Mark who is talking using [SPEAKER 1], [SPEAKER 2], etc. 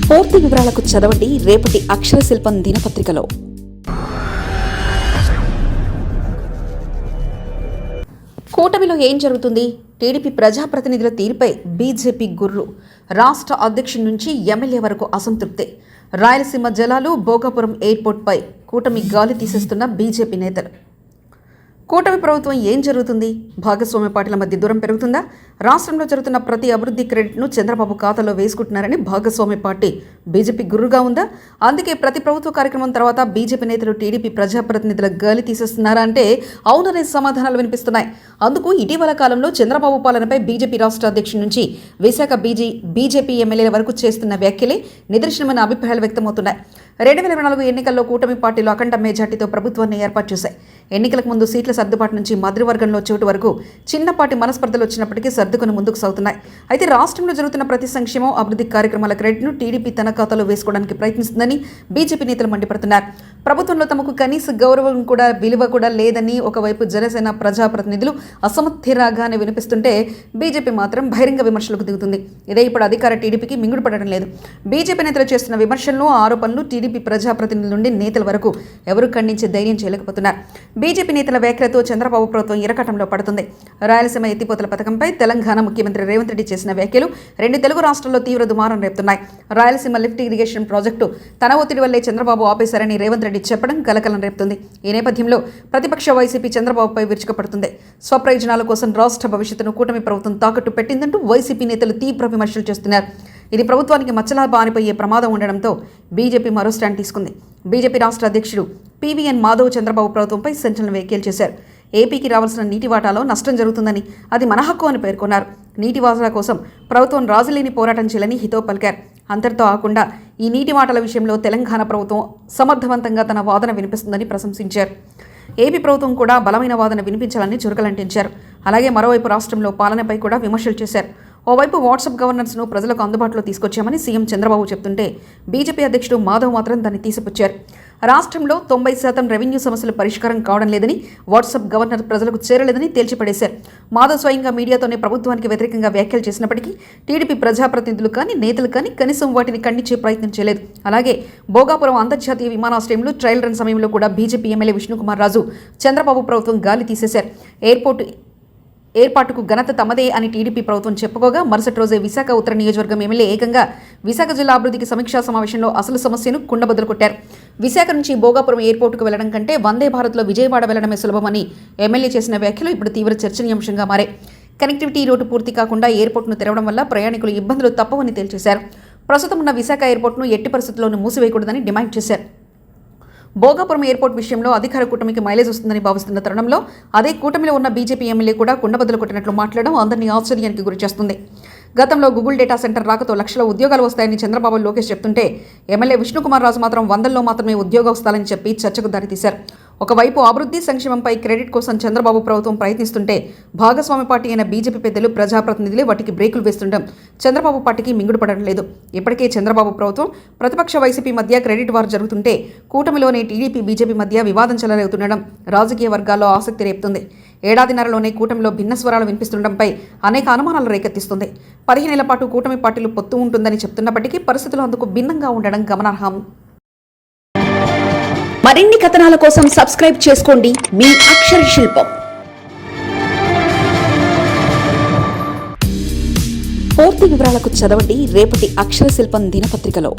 [SPEAKER 1] పూర్తి వివరాలకు చదవండి రేపటి అక్షర శిల్పం దినపత్రికలో. కూటమిలో ఏం జరుగుతుంది? టీడీపీ ప్రజాప్రతినిధుల తీరుపై బీజేపీ గుర్రు. రాష్ట్ర అధ్యక్షుడి నుంచి ఎమ్మెల్యే వరకు అసంతృప్తి. రాయలసీమ జలాలు, భోగాపురం ఎయిర్పోర్ట్పై కూటమి గాలి తీసేస్తున్న బీజేపీ నేతలు. కూటమి ప్రభుత్వం ఏం జరుగుతుంది? భాగస్వామ్య పార్టీల మధ్య దూరం పెరుగుతుందా? రాష్ట్రంలో జరుగుతున్న ప్రతి అభివృద్ధి క్రెడిట్ను చంద్రబాబు ఖాతాలో వేసుకుంటున్నారని భాగస్వామ్య పార్టీ బీజేపీ గుర్రుగా ఉందా? అందుకే ప్రతి ప్రభుత్వ కార్యక్రమం తర్వాత బీజేపీ నేతలు టీడీపీ ప్రజాప్రతినిధుల గాలి తీసేస్తున్నారా అంటే అవుననే సమాధానాలు వినిపిస్తున్నాయి. అందుకు ఇటీవల కాలంలో చంద్రబాబు పాలనపై బీజేపీ రాష్ట్ర అధ్యక్షుడి నుంచి విశాఖ బీజేపీ ఎమ్మెల్యేల వరకు చేస్తున్న వ్యాఖ్యలే నిదర్శనమైన అభిప్రాయాలు వ్యక్తమవుతున్నాయి. 2024 ఎన్నికల్లో కూటమి పార్టీలు అఖండ మెజార్టీతో ప్రభుత్వాన్ని ఏర్పాటు చేశాయి. ఎన్నికలకు ముందు సీట్ల సర్దుబాటు నుంచి మంత్రివర్గంలో చోటు వరకు చిన్నపాటి మనస్పర్ధలు వచ్చినప్పటికీ సర్దుకుని ముందుకు సాగుతున్నాయి. అయితే రాష్ట్రంలో జరుగుతున్న ప్రతి సంక్షేమం, అభివృద్ధి కార్యక్రమాల క్రెడిట్ను టీడీపీ తన ఖాతాలో వేసుకోవడానికి ప్రయత్నిస్తుందని బీజేపీ నేతలు మండిపడుతున్నారు. ప్రభుత్వంలో తమకు కనీస గౌరవం కూడా, విలువ కూడా లేదని ఒకవైపు జనసేన ప్రజాప్రతినిధులు అసమర్థిరాగానే వినిపిస్తుంటే బీజేపీ మాత్రం బహిరంగ విమర్శలకు దిగుతుంది. ఇదే ఇప్పుడు అధికార టీడీపీకి మింగుడు పడడం లేదు. బీజేపీ నేతలు చేస్తున్న విమర్శలను, ఆరోపణలు టీడీపీ ప్రజాప్రతినిధుల నుండి నేతల వరకు ఎవరు ఖండించే ధైర్యం చేయలేకపోతున్నారు. బీజేపీ నేతల వ్యాఖ్యలతో చంద్రబాబు ప్రభుత్వం ఇరకటంలో పడుతుంది. రాయలసీమ ఎత్తిపోతల పథకంపై తెలంగాణ ముఖ్యమంత్రి రేవంత్ రెడ్డి చేసిన వ్యాఖ్యలు రెండు తెలుగు రాష్ట్రాల్లో తీవ్ర దుమారం రేపుతున్నాయి. రాయలసీమ లిఫ్ట్ ఇరిగేషన్ ప్రాజెక్టు తన ఒత్తిడి వల్లే చంద్రబాబు ఆపేశారని రేవంత్ రెడ్డి చెప్పడం కలకలం రేపుతుంది. ఈ నేపథ్యంలో ప్రతిపక్ష వైసీపీ చంద్రబాబుపై విరుచుకుపడుతుంది. స్వప్రయోజనాల కోసం రాష్ట్ర భవిష్యత్తును కూటమి ప్రభుత్వం తాకట్టు పెట్టిందంటూ వైసీపీ నేతలు తీవ్ర విమర్శలు చేస్తున్నారు. ఇది ప్రభుత్వానికి మచ్చలా బానిపోయే ప్రమాదం ఉండడంతో బీజేపీ మరో స్టాండ్ తీసుకుంది. బీజేపీ రాష్ట్ర అధ్యక్షుడు పీవీఎన్ మాధవ్ చంద్రబాబు ప్రభుత్వంపై సంచలన వ్యాఖ్యలు చేశారు. ఏపీకి రావాల్సిన నీటి వాటాలో నష్టం జరుగుతుందని, అది మన హక్కు అని పేర్కొన్నారు. నీటి వాటాల కోసం ప్రభుత్వం రాజులేని పోరాటం చేయాలని హితవు పలికారు. అంతటితో ఆకుండా ఈ నీటి వాటాల విషయంలో తెలంగాణ ప్రభుత్వం సమర్థవంతంగా తన వాదన వినిపిస్తుందని ప్రశంసించారు. ఏపీ ప్రభుత్వం కూడా బలమైన వాదన వినిపించాలని చురకలంటించారు. అలాగే మరోవైపు రాష్ట్రంలో పాలనపై కూడా విమర్శలు చేశారు. ఓవైపు వాట్సాప్ గవర్నెన్స్ను ప్రజలకు అందుబాటులో తీసుకొచ్చామని సీఎం చంద్రబాబు చెప్తుంటే బీజేపీ అధ్యక్షుడు మాధవ్ మాత్రం దాన్ని తీసిపుచ్చారు. రాష్ట్రంలో 90% రెవెన్యూ సమస్యలు పరిష్కారం కావడం లేదని, వాట్సాప్ గవర్నర్ ప్రజలకు చేరలేదని తేల్చిపడేశారు. మాధవ్ స్వయంగా మీడియాతోనే ప్రభుత్వానికి వ్యతిరేకంగా వ్యాఖ్యలు చేసినప్పటికీ టీడీపీ ప్రజాప్రతినిధులు కానీ, నేతలు కానీ కనీసం వాటిని ఖండించే ప్రయత్నం చేయలేదు. అలాగే భోగాపురం అంతర్జాతీయ విమానాశ్రయంలో ట్రయల్ రన్ సమయంలో కూడా బీజేపీ ఎమ్మెల్యే విష్ణుకుమార్ రాజు చంద్రబాబు ప్రభుత్వం గాలి తీసేశారు. ఏర్పాటుకు ఘనత తమదే అని టీడీపీ ప్రభుత్వం చెప్పుకోగా మరుసటి రోజే విశాఖ ఉత్తర నియోజకవర్గం ఎమ్మెల్యే ఏకంగా విశాఖ జిల్లా అభివృద్ధికి సమీక్షా సమావేశంలో అసలు సమస్యను కుండబద్దలు కొట్టారు. విశాఖ నుంచి భోగాపురం ఎయిర్పోర్టుకు వెళ్లడం కంటే వందే భారత్లో విజయవాడ వెళ్లడమే సులభమని ఎమ్మెల్యే చేసిన వ్యాఖ్యలు ఇప్పుడు తీవ్ర చర్చనీయాంశంగా మారాయి. కనెక్టివిటీ రోడ్డు పూర్తి కాకుండా ఎయిర్పోర్టును తెరవడం వల్ల ప్రయాణికులు ఇబ్బందులు తప్పవని తేల్చేశారు. ప్రస్తుతం ఉన్న విశాఖ ఎయిర్పోర్టును ఎట్టి పరిస్థితుల్లోనూ మూసివేయకూడదని డిమాండ్ చేశారు. భోగాపురం ఎయిర్పోర్ట్ విషయంలో అధికార కూటమికి మైలేజ్ వస్తుందని భావిస్తున్న తరుణంలో అదే కూటమిలో ఉన్న బీజేపీ ఎమ్మెల్యే కూడా కుండబద్దలు కొట్టినట్లు మాట్లాడడం అందరినీ ఆశ్చర్యానికి గురిచేస్తుంది. గతంలో గూగుల్ డేటా సెంటర్ రాకతో లక్షల ఉద్యోగాలు వస్తాయని చంద్రబాబు లోకేష్ చెప్తుంటే ఎమ్మెల్యే విష్ణుకుమార్ రాజు మాత్రం 100లో మాత్రమే ఉద్యోగం వస్తాయని చెప్పి చర్చకు దారితీశారు. ఒకవైపు అభివృద్ధి సంక్షేమంపై క్రెడిట్ కోసం చంద్రబాబు ప్రభుత్వం ప్రయత్నిస్తుంటే భాగస్వామ్య పార్టీ అయిన బీజేపీ పెద్దలు, ప్రజాప్రతినిధులే వాటికి బ్రేకులు వేస్తుండడం చంద్రబాబు పార్టీకి మింగుడు పడడం లేదు. ఇప్పటికే చంద్రబాబు ప్రభుత్వం, ప్రతిపక్ష వైసీపీ మధ్య క్రెడిట్ వార్ జరుగుతుంటే కూటమిలోనే టీడీపీ, బీజేపీ మధ్య వివాదం చెలరేగుతుండడం రాజకీయ వర్గాల్లో ఆసక్తి రేపుతుంది. ఏడాదిన్నరలోనే కూటమిలో భిన్న స్వరాలు వినిపిస్తుండడంపై అనేక అనుమానాలు రేకెత్తిస్తుంది. 15 నెలల పాటు కూటమి పార్టీలు పొత్తు ఉంటుందని చెప్తున్నప్పటికీ పరిస్థితులు అందుకు భిన్నంగా ఉండడం గమనార్హం. మరిన్ని కథనాల కోసం సబ్స్క్రైబ్ చేసుకోండి మీ అక్షర శిల్పం. పూర్తి వివరాలకు చదవండి రేపటి అక్షర శిల్పం దినపత్రికలో.